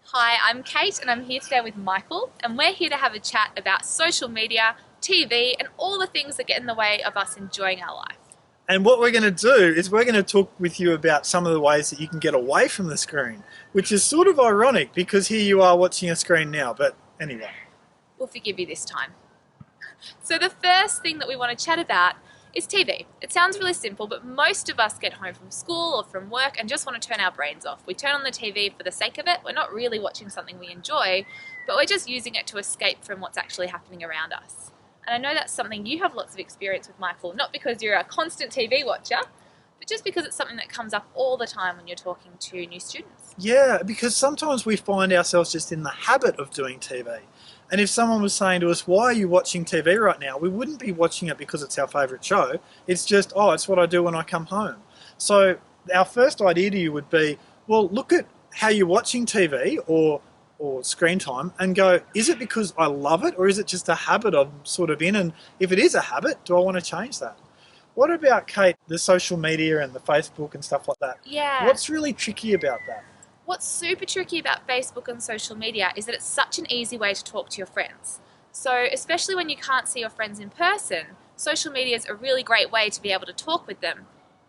Hi, I'm Kate and I'm here today with Michael, and we're here to have a chat about social media, TV, and all the things that get in the way of us enjoying our life. And what we're going to do is we're going to talk with you about some of the ways that you can get away from the screen, which is sort of ironic because here you are watching a screen now. But anyway, We'll forgive you this time. So, the first thing that we want to chat about is TV. It sounds really simple, but most of us get home from school or from work and just want to turn our brains off. We turn on the TV for the sake of it. We're not really watching something we enjoy, but we're just using it to escape from what's actually happening around us. And I know that's something you have lots of experience with, Michael, not because you're a constant TV watcher, but just because it's something that comes up all the time when you're talking to new students. yeah, because sometimes we find ourselves just in the habit of doing TV. And if someone was saying to us, why are you watching TV right now? We wouldn't be watching it because it's our favourite show. It's just, oh, it's what I do when I come home. So our first idea to you would be, well, look at how you're watching TV or screen time and go, is it because I love it or is it just a habit I'm sort of in? And if it is a habit, do I want to change that? What about, Kate, the social media and the Facebook and stuff like that? Yeah. What's really tricky about that? What's super tricky about Facebook and social media is that it's such an easy way to talk to your friends. So, especially when you can't see your friends in person, social media is a really great way to be able to talk with them.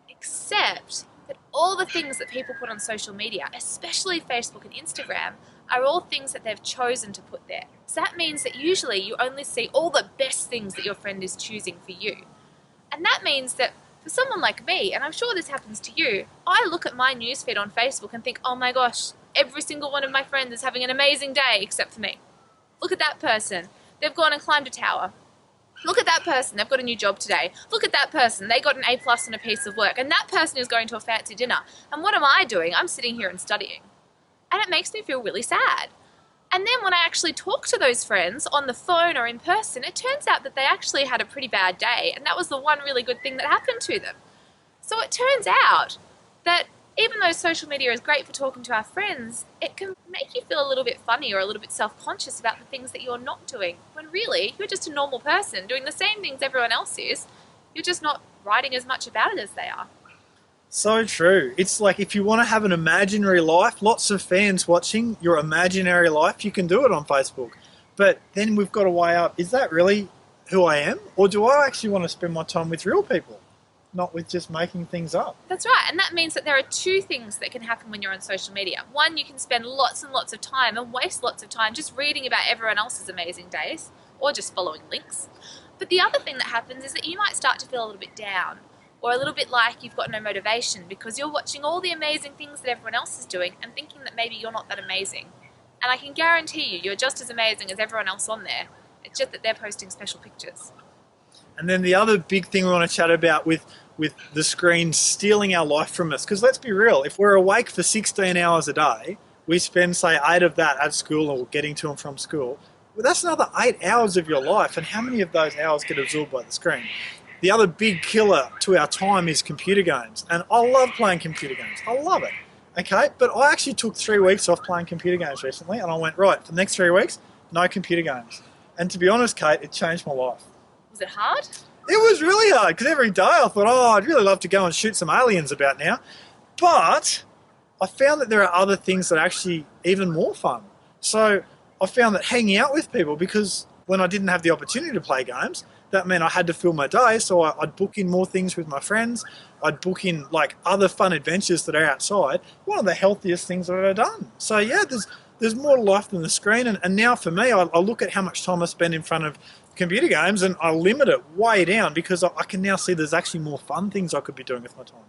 Except that all the things that people put on social media, especially Facebook and Instagram, are all things that they've chosen to put there. So that means that usually you only see all the best things that your friend is choosing for you. And that means that for someone like me, and I'm sure this happens to you, I look at my newsfeed on Facebook and think, oh my gosh, every single one of my friends is having an amazing day except for me. Look at that person. They've gone and climbed a tower. Look at that person. They've got a new job today. Look at that person. They got an A plus on a piece of work. And that person is going to a fancy dinner. And what am I doing? I'm sitting here and studying. And it makes me feel really sad. And then when I actually talk to those friends on the phone or in person, it turns out that they actually had a pretty bad day, and that was the one really good thing that happened to them. So it turns out that even though social media is great for talking to our friends, it can make you feel a little bit funny or a little bit self-conscious about the things that you're not doing, when really you're just a normal person doing the same things everyone else is. You're just not writing as much about it as they are. So true. It's like if you want to have an imaginary life, lots of fans watching your imaginary life, you can do it on Facebook. But then we've got to weigh up, is that really who I am? Or do I actually want to spend my time with real people, not with just making things up? That's right, and that means that there are two things that can happen when you're on social media. One, you can spend lots and lots of time and waste lots of time just reading about everyone else's amazing days, or just following links. But the other thing that happens is that you might start to feel a little bit down, or a little bit like you've got no motivation because you're watching all the amazing things that everyone else is doing and thinking that maybe you're not that amazing. And I can guarantee you, you're just as amazing as everyone else on there. It's just that they're posting special pictures. And then the other big thing we want to chat about with the screen stealing our life from us, because let's be real, if we're awake for 16 hours a day, we spend, say, 8 of that at school or getting to and from school, well, that's another 8 hours of your life. And how many of those hours get absorbed by the screen? The other big killer to our time is computer games. And I love playing computer games. I love it. Okay? But I actually took 3 weeks off playing computer games recently and I went, right, for the next 3 weeks, no computer games. And to be honest, Kate, it changed my life. Was it hard? It was really hard because every day I thought, oh, I'd really love to go and shoot some aliens about now. But I found that there are other things that are actually even more fun. So I found that hanging out with people, because when I didn't have the opportunity to play games, that meant I had to fill my day. So I'd book in more things with my friends. I'd book in like other fun adventures that are outside. One of the healthiest things I've ever done. So yeah, there's more to life than the screen. And now for me, I look at how much time I spend in front of computer games and I limit it way down because I can now see there's actually more fun things I could be doing with my time.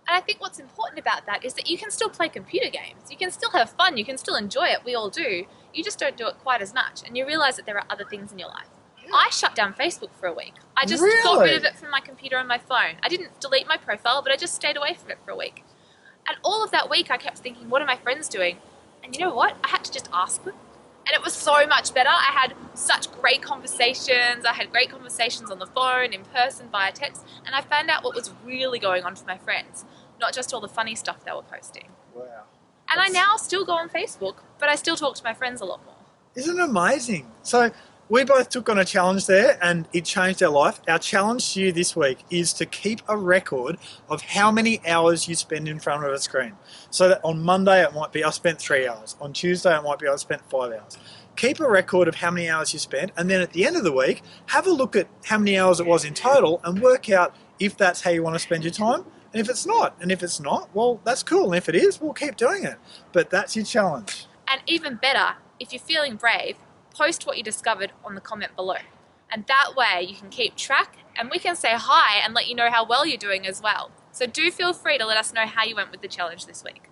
And I think what's important about that is that you can still play computer games. You can still have fun. You can still enjoy it. We all do. You just don't do it quite as much. And you realise that there are other things in your life. I shut down Facebook for a week. I just got rid of it from my computer and my phone. I didn't delete my profile, but I just stayed away from it for a week. And all of that week I kept thinking, what are my friends doing? And you know what? I had to just ask them. And it was so much better. I had such great conversations. I had great conversations on the phone, in person, via text. And I found out what was really going on for my friends, not just all the funny stuff they were posting. Wow. And I now still go on Facebook, but I still talk to my friends a lot more. Isn't it amazing? So we both took on a challenge there and it changed our life. Our challenge to you this week is to keep a record of how many hours you spend in front of a screen. So that on Monday it might be I spent 3 hours. On Tuesday it might be I spent 5 hours. Keep a record of how many hours you spent, and then at the end of the week, have a look at how many hours it was in total and work out if that's how you want to spend your time, and if it's not. And if it's not, well, that's cool. And if it is, we'll keep doing it. But that's your challenge. And even better, if you're feeling brave, post what you discovered on the comment below. And that way you can keep track and we can say hi and let you know how well you're doing as well. So do feel free to let us know how you went with the challenge this week.